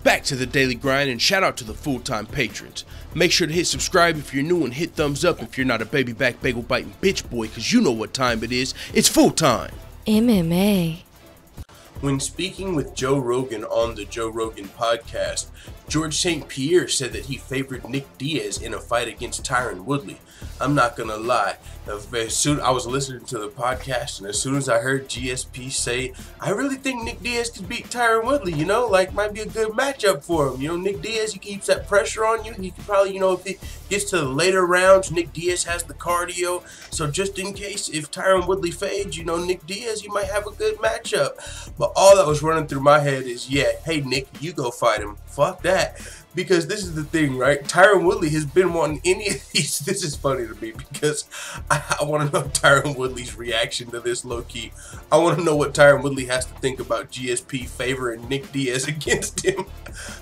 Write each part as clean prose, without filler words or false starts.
Back to the daily grind, and shout out to the full-time patrons. Make sure to hit subscribe if you're new and hit thumbs up if you're not a baby back bagel biting bitch boy, cause you know what time it is. It's full time. MMA. When speaking with Joe Rogan on the Joe Rogan podcast, George St. Pierre said that he favored Nick Diaz in a fight against Tyron Woodley. I'm not gonna lie, I was listening to the podcast, and as soon as I heard GSP say, I really think Nick Diaz could beat Tyron Woodley, might be a good matchup for him. Nick Diaz, he keeps that pressure on you. He could probably, if he gets to the later rounds, Nick Diaz has the cardio. So just in case, if Tyron Woodley fades, Nick Diaz, you might have a good matchup. But all that was running through my head is, hey, Nick, you go fight him. Fuck that. Because this is the thing, right? Tyron Woodley has been wanting any of these. This is funny to me because I want to know Tyron Woodley's reaction to this, low-key. I want to know what Tyron Woodley has to think about GSP favoring Nick Diaz against him.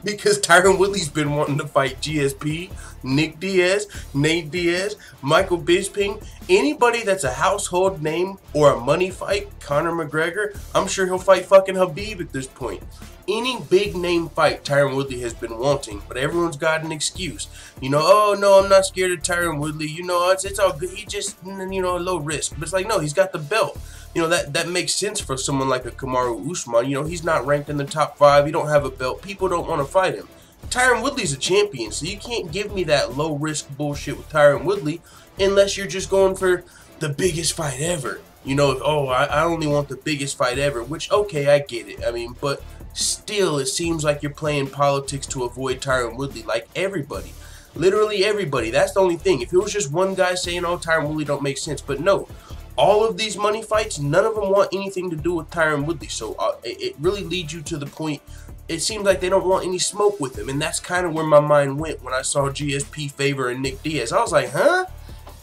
Because Tyron Woodley's been wanting to fight GSP, Nick Diaz, Nate Diaz, Michael Bisping, anybody that's a household name or a money fight, Conor McGregor. I'm sure he'll fight fucking Habib at this point. Any big name fight Tyron Woodley has been wanting, but everyone's got an excuse. Oh no, I'm not scared of Tyron Woodley. It's all good. He just, low risk. But it's like, no, he's got the belt. That makes sense for someone like a Kamaru Usman. He's not ranked in the top 5. He don't have a belt. People don't want to fight him. Tyron Woodley's a champion, so you can't give me that low risk bullshit with Tyron Woodley unless you're just going for the biggest fight ever. I only want the biggest fight ever, which, okay, I get it. But still, it seems like you're playing politics to avoid Tyron Woodley, like everybody. Literally everybody. That's the only thing. If it was just one guy saying, oh, Tyron Woodley don't make sense. But no, all of these money fights, none of them want anything to do with Tyron Woodley. So it really leads you to the point, it seems like they don't want any smoke with him. And that's kind of where my mind went when I saw GSP favoring Nick Diaz. I was like, huh?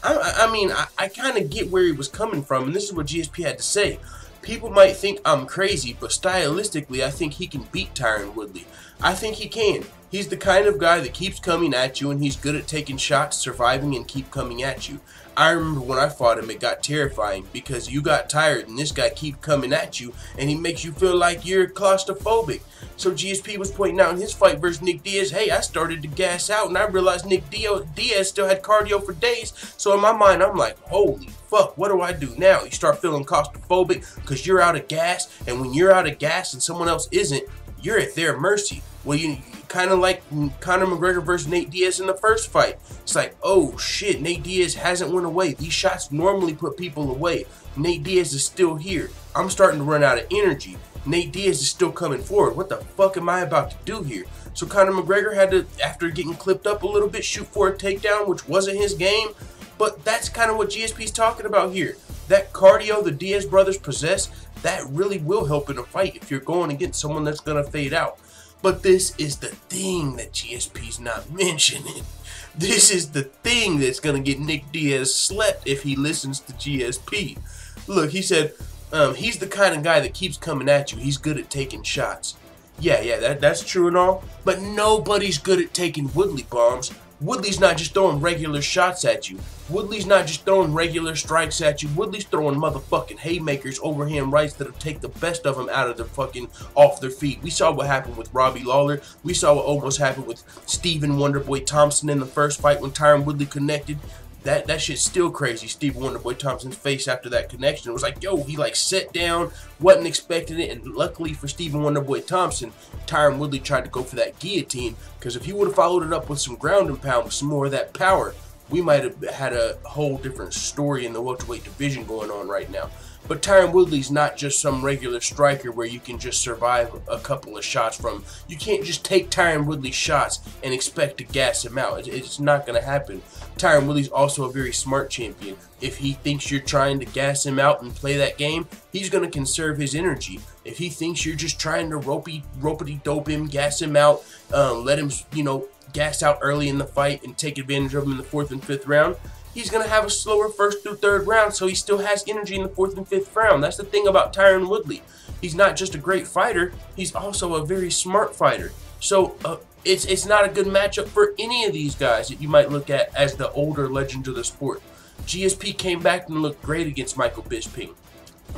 I kind of get where he was coming from. And this is what GSP had to say. People might think I'm crazy, but stylistically, I think he can beat Tyron Woodley. I think he can. He's the kind of guy that keeps coming at you, and he's good at taking shots, surviving, and keep coming at you. I remember when I fought him, it got terrifying because you got tired, and this guy keep coming at you, and he makes you feel like you're claustrophobic. So GSP was pointing out in his fight versus Nick Diaz, hey, I started to gas out, and I realized Nick Diaz still had cardio for days. So in my mind, I'm like, holy fuck, what do I do now? You start feeling claustrophobic because you're out of gas, and when you're out of gas and someone else isn't, you're at their mercy. Well, you kind of like Conor McGregor versus Nate Diaz in the first fight. It's like, oh shit, Nate Diaz hasn't went away. These shots normally put people away. Nate Diaz is still here. I'm starting to run out of energy. Nate Diaz is still coming forward. What the fuck am I about to do here? So Conor McGregor had to, after getting clipped up a little bit, shoot for a takedown, which wasn't his game. But that's kind of what GSP's talking about here. That cardio the Diaz brothers possess, that really will help in a fight if you're going against someone that's going to fade out. But this is the thing that GSP's not mentioning. This is the thing that's going to get Nick Diaz slept if he listens to GSP. Look, he said, he's the kind of guy that keeps coming at you. He's good at taking shots. Yeah, that's true and all. But nobody's good at taking Woodley bombs. Woodley's not just throwing regular shots at you. Woodley's not just throwing regular strikes at you. Woodley's throwing motherfucking haymakers, overhand rights that'll take the best of them out of their fucking off their feet. We saw what happened with Robbie Lawler. We saw what almost happened with Stephen Wonderboy Thompson in the first fight when Tyron Woodley connected. That shit's still crazy. Stephen Wonderboy Thompson's face after that connection. It was like, yo, he sat down, wasn't expecting it, and luckily for Stephen Wonderboy Thompson, Tyron Woodley tried to go for that guillotine, because if he would have followed it up with some ground and pound, with some more of that power, we might have had a whole different story in the welterweight division going on right now. But Tyron Woodley's not just some regular striker where you can just survive a couple of shots from. You can't just take Tyron Woodley's shots and expect to gas him out. It's not going to happen. Tyron Woodley's also a very smart champion. If he thinks you're trying to gas him out and play that game, he's going to conserve his energy. If he thinks you're just trying to ropey-dope him, gas him out, let him, gas out early in the fight and take advantage of him in the 4th and 5th round, he's going to have a slower 1st through 3rd round, so he still has energy in the 4th and 5th round. That's the thing about Tyron Woodley. He's not just a great fighter, he's also a very smart fighter. So it's not a good matchup for any of these guys that you might look at as the older legends of the sport. GSP came back and looked great against Michael Bisping.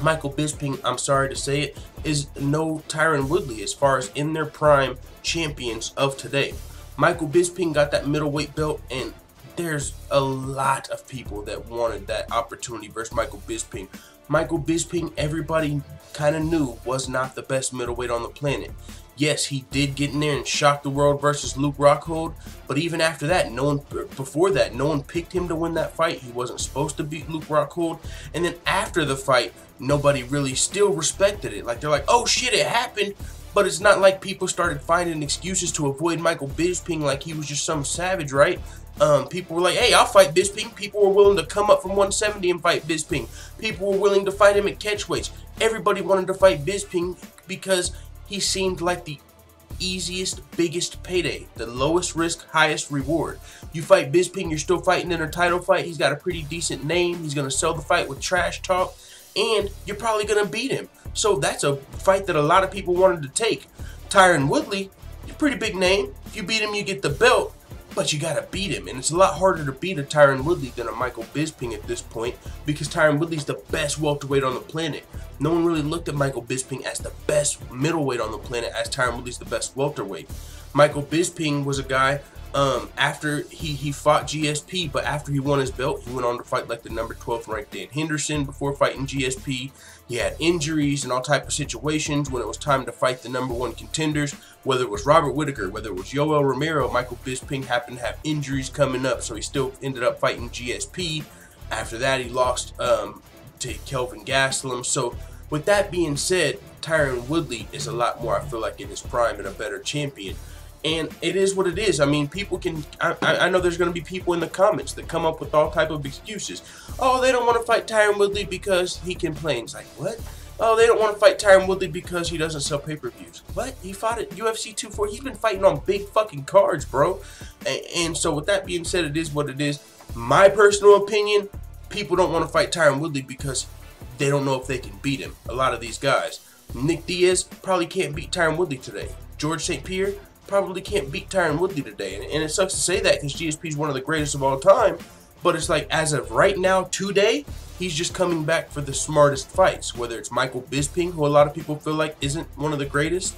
Michael Bisping, I'm sorry to say it, is no Tyron Woodley as far as in their prime champions of today. Michael Bisping got that middleweight belt, and there's a lot of people that wanted that opportunity versus Michael Bisping. Michael Bisping, everybody kind of knew, was not the best middleweight on the planet. Yes, he did get in there and shock the world versus Luke Rockhold, but even after that, before that, no one picked him to win that fight. He wasn't supposed to beat Luke Rockhold, and then after the fight, nobody really still respected it. Like, they're like, oh shit, it happened, but it's not like people started finding excuses to avoid Michael Bisping like he was just some savage, right? People were like, hey, I'll fight Bisping. People were willing to come up from 170 and fight Bisping. People were willing to fight him at catchweights. Everybody wanted to fight Bisping because he seemed like the easiest, biggest payday, the lowest risk, highest reward. You fight Bisping, you're still fighting in a title fight. He's got a pretty decent name. He's going to sell the fight with trash talk, and you're probably going to beat him. So that's a fight that a lot of people wanted to take. Tyron Woodley, a pretty big name. If you beat him, you get the belt, but you got to beat him. And it's a lot harder to beat a Tyron Woodley than a Michael Bisping at this point, because Tyron Woodley's the best welterweight on the planet. No one really looked at Michael Bisping as the best middleweight on the planet, as Tyron Woodley's the best welterweight. Michael Bisping was a guy, after he fought GSP, but after he won his belt, he went on to fight like the number 12th ranked Dan Henderson before fighting GSP. He had injuries and all type of situations when it was time to fight the number 1 contenders, whether it was Robert Whittaker, whether it was Yoel Romero. Michael Bisping happened to have injuries coming up, so he still ended up fighting GSP. After that, he lost to Kelvin Gastelum. So with that being said, Tyron Woodley is a lot more, I feel like, in his prime and a better champion. And it is what it is. I mean, people can, I know there's going to be people in the comments that come up with all type of excuses. Oh, they don't want to fight Tyron Woodley because he complains. Like, what? Oh, they don't want to fight Tyron Woodley because he doesn't sell pay-per-views. What? He fought at UFC 240. He's been fighting on big fucking cards, bro. And so with that being said, it is what it is. My personal opinion, people don't want to fight Tyron Woodley because they don't know if they can beat him. A lot of these guys. Nick Diaz probably can't beat Tyron Woodley today. George St. Pierre probably can't beat Tyron Woodley today. And it sucks to say that because GSP is one of the greatest of all time. But it's like, as of right now, today, he's just coming back for the smartest fights. Whether it's Michael Bisping, who a lot of people feel like isn't one of the greatest,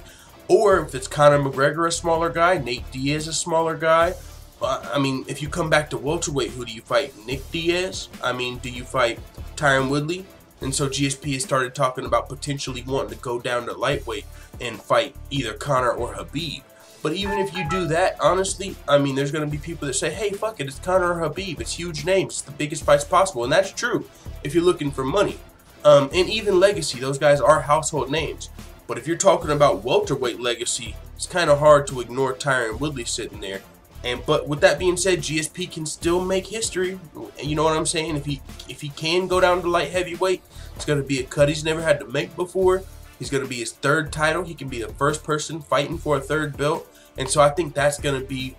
or if it's Conor McGregor, a smaller guy, Nate Diaz, a smaller guy. I mean, if you come back to welterweight, who do you fight? Nick Diaz? I mean, do you fight Tyron Woodley? And so GSP has started talking about potentially wanting to go down to lightweight and fight either Conor or Khabib. But even if you do that, honestly, I mean, there's going to be people that say, hey, fuck it, it's Conor or Khabib. It's huge names. It's the biggest fights possible. And that's true if you're looking for money. And even legacy, those guys are household names. But if you're talking about welterweight legacy, it's kind of hard to ignore Tyron Woodley sitting there. But with that being said, GSP can still make history. You know what I'm saying? If he can go down to light heavyweight, it's going to be a cut he's never had to make before. He's going to be his 3rd title. He can be the first person fighting for a 3rd belt. And so I think that's going to be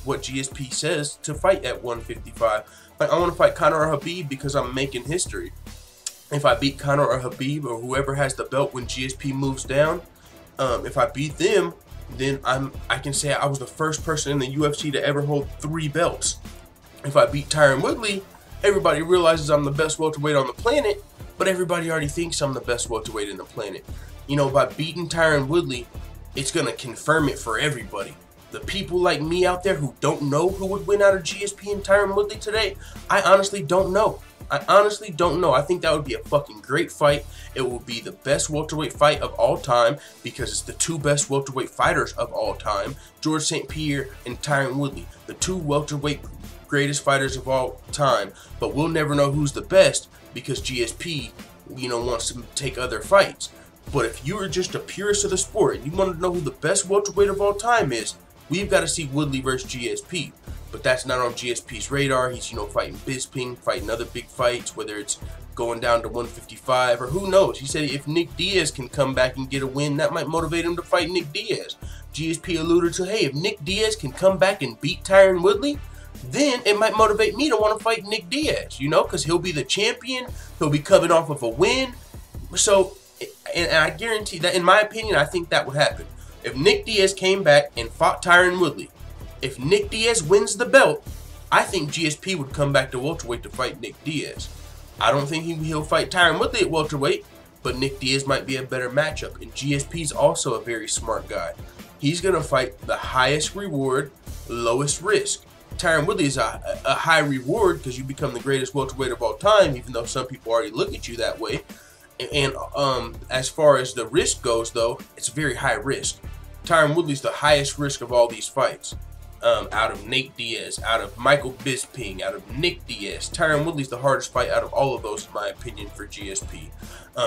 what GSP says to fight at 155. Like, I want to fight Conor or Khabib because I'm making history. If I beat Conor or Khabib or whoever has the belt when GSP moves down, if I beat them, then I can say I was the first person in the UFC to ever hold 3 belts. If I beat Tyron Woodley, everybody realizes I'm the best welterweight on the planet, but everybody already thinks I'm the best welterweight in the planet. You know, by beating Tyron Woodley, it's going to confirm it for everybody. The people like me out there who don't know who would win out of GSP and Tyron Woodley today, I honestly don't know. I honestly don't know. I think that would be a fucking great fight. It will be the best welterweight fight of all time because it's the 2 best welterweight fighters of all time, George St. Pierre and Tyron Woodley, the 2 welterweight greatest fighters of all time. But we'll never know who's the best because GSP, you know, wants to take other fights. But if you are just a purist of the sport and you want to know who the best welterweight of all time is, we've got to see Woodley versus GSP. But that's not on GSP's radar. He's, you know, fighting Bisping, fighting other big fights, whether it's going down to 155 or who knows. He said if Nick Diaz can come back and get a win, that might motivate him to fight Nick Diaz. GSP alluded to, hey, if Nick Diaz can come back and beat Tyron Woodley, then it might motivate me to want to fight Nick Diaz, you know, because he'll be the champion. He'll be coming off of a win. So, and I guarantee that, in my opinion, I think that would happen. If Nick Diaz came back and fought Tyron Woodley, if Nick Diaz wins the belt, I think GSP would come back to welterweight to fight Nick Diaz. I don't think he'll fight Tyron Woodley at welterweight, but Nick Diaz might be a better matchup. And GSP's also a very smart guy. He's going to fight the highest reward, lowest risk. Tyron Woodley is a high reward because you become the greatest welterweight of all time, even though some people already look at you that way. And as far as the risk goes, though, it's very high risk. Tyron Woodley's the highest risk of all these fights. Out of Nate Diaz, out of Michael Bisping, out of Nick Diaz. Tyron Woodley's the hardest fight out of all of those, in my opinion, for GSP.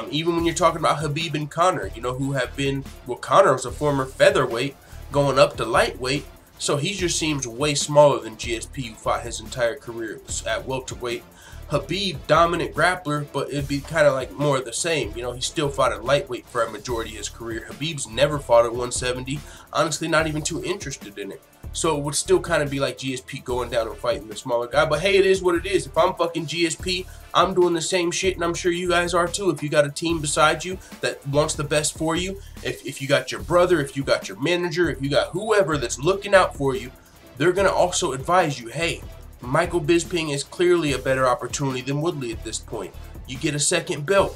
Even when you're talking about Khabib and Conor, you know, who have been, well, Conor was a former featherweight going up to lightweight, so he just seems way smaller than GSP, who fought his entire career at welterweight. Khabib, dominant grappler, but it'd be kind of like more of the same. You know, he still fought at lightweight for a majority of his career. Khabib's never fought at 170. Honestly, not even too interested in it. So it would still kind of be like GSP going down and fighting the smaller guy. But hey, it is what it is. If I'm fucking GSP, I'm doing the same shit, and I'm sure you guys are too. If you got a team beside you that wants the best for you, if you got your brother, if you got your manager, if you got whoever that's looking out for you, they're going to also advise you, hey, Michael Bisping is clearly a better opportunity than Woodley at this point. You get a second belt.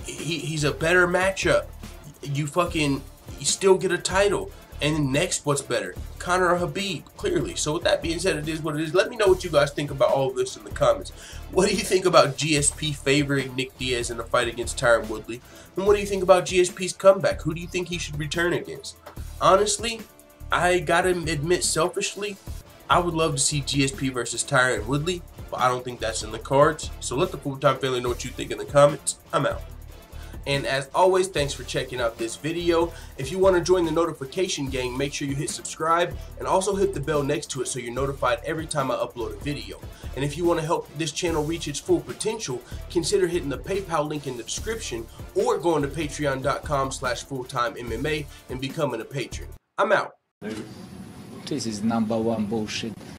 He's a better matchup. You still get a title. And next, what's better? Conor or Khabib, clearly. So with that being said, it is what it is. Let me know what you guys think about all of this in the comments. What do you think about GSP favoring Nick Diaz in a fight against Tyron Woodley? And what do you think about GSP's comeback? Who do you think he should return against? Honestly, I gotta admit selfishly, I would love to see GSP versus Tyron Woodley, but I don't think that's in the cards. So let the Full Time family know what you think in the comments. I'm out. And as always, thanks for checking out this video. If you want to join the notification gang, make sure you hit subscribe and also hit the bell next to it so you're notified every time I upload a video. And if you want to help this channel reach its full potential, consider hitting the PayPal link in the description or going to patreon.com/fulltimemma and becoming a patron. I'm out. This is #1 bullshit.